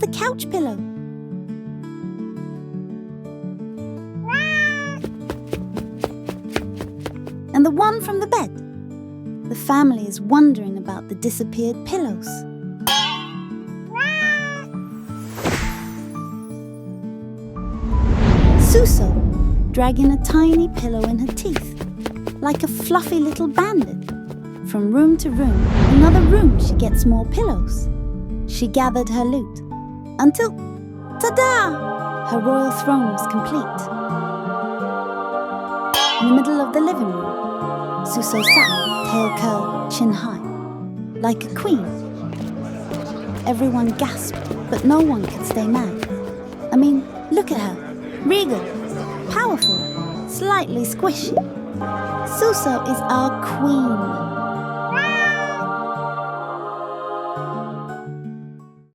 the couch pillow. And the one from the bed. The family is wondering about the disappeared pillows. Souso, dragging a tiny pillow in her teeth, like a fluffy little bandit. From room to room, another room she gets more pillows. She gathered her loot, until, ta-da! Her royal throne was complete. In the middle of the living room, Souso sat, tail curled, chin high, like a queen. Everyone gasped, but no one could stay mad. I mean, look at her. Regal, powerful, slightly squishy. Souso is our queen.